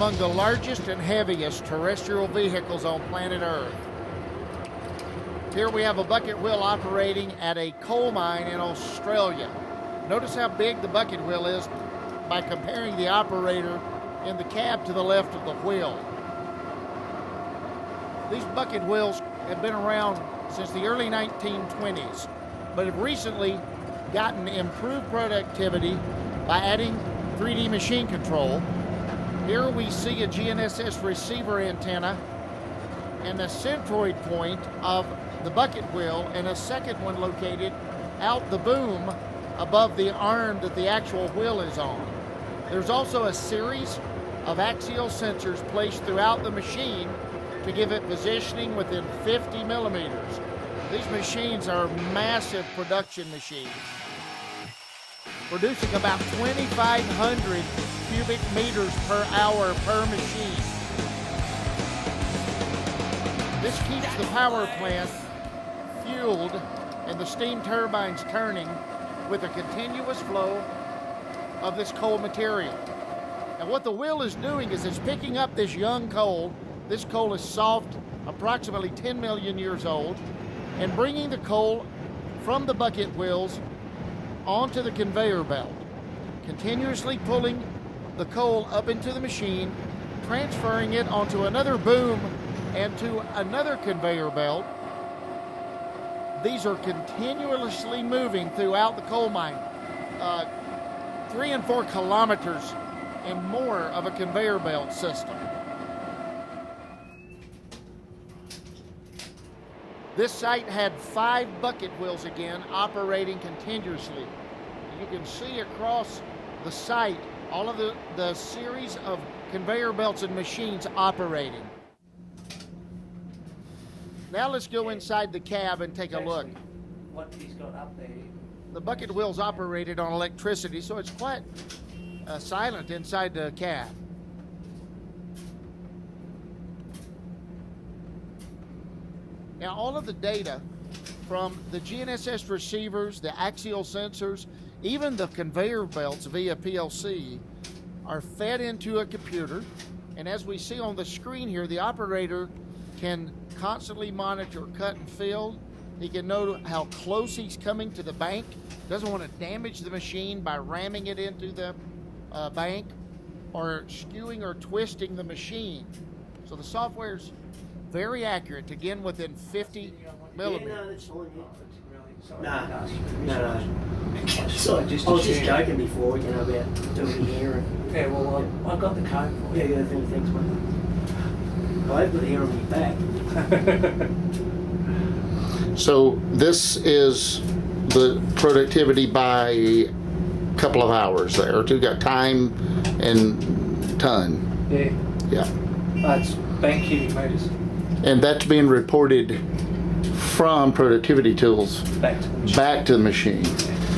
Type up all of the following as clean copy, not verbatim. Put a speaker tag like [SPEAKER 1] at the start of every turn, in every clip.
[SPEAKER 1] among the largest and heaviest terrestrial vehicles on planet Earth. Here we have a bucket wheel operating at a coal mine in Australia. Notice how big the bucket wheel is by comparing the operator in the cab to the left of the wheel. These bucket wheels have been around since the early 1920s, but have recently gotten improved productivity by adding 3D machine control. Here we see a GNSS receiver antenna and a centroid point of the bucket wheel and a second one located out the boom above the arm that the actual wheel is on. There's also a series of axial sensors placed throughout the machine to give it positioning within 50 millimeters. These machines are massive production machines, producing about 2,500 cubic meters per hour per machine. This keeps the power plant fueled and the steam turbines turning with a continuous flow of this coal material. And what the wheel is doing is it's picking up this young coal. This coal is soft, approximately 10 million years old, and bringing the coal from the bucket wheels onto the conveyor belt, continuously pulling the coal up into the machine, transferring it onto another boom and to another conveyor belt. These are continuously moving throughout the coal mine, 3 and 4 kilometers and more of a conveyor belt system. This site had 5 bucket wheels again operating continuously. You can see across the site all of the series of conveyor belts and machines operating. Now let's go inside the cab and take a look.
[SPEAKER 2] What he's got up there.
[SPEAKER 1] The bucket wheel's operated on electricity, so it's quite silent inside the cab. Now all of the data from the GNSS receivers, the axial sensors, even the conveyor belts via PLC are fed into a computer, and as we see on the screen here, the operator can constantly monitor cut and fill. He can know how close he's coming to the bank, doesn't want to damage the machine by ramming it into the bank or skewing or twisting the machine. So the software's very accurate, again within 50 millimeters.
[SPEAKER 3] No. So I was just joking before, about doing the hair.
[SPEAKER 2] Yeah, well, I've got the code for you.
[SPEAKER 3] Yeah, thanks, mate. Well, I've got hair on my back.
[SPEAKER 1] So this is the productivity by a couple of hours there. You got time and ton.
[SPEAKER 2] Yeah.
[SPEAKER 1] Yeah.
[SPEAKER 2] That's bank cubic meters.
[SPEAKER 1] And that's being reported from productivity tools back to the machine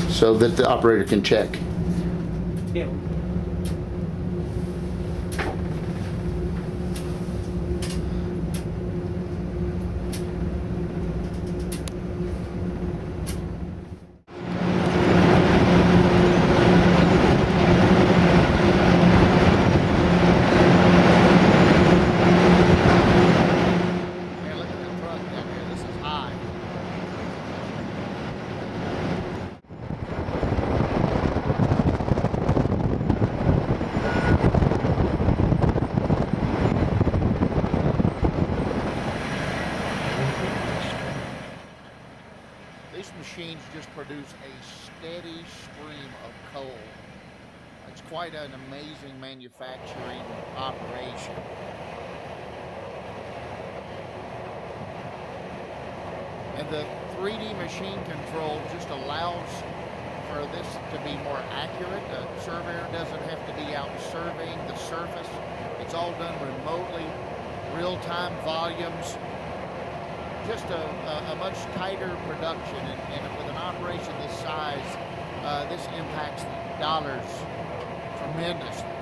[SPEAKER 1] so that the operator can check.
[SPEAKER 2] Yeah.
[SPEAKER 1] These machines just produce a steady stream of coal. It's quite an amazing manufacturing operation. And the 3D machine control just allows for this to be more accurate. The surveyor doesn't have to be out surveying the surface. It's all done remotely, real-time volumes. Just a much tighter production, and with an operation this size, this impacts dollars tremendously.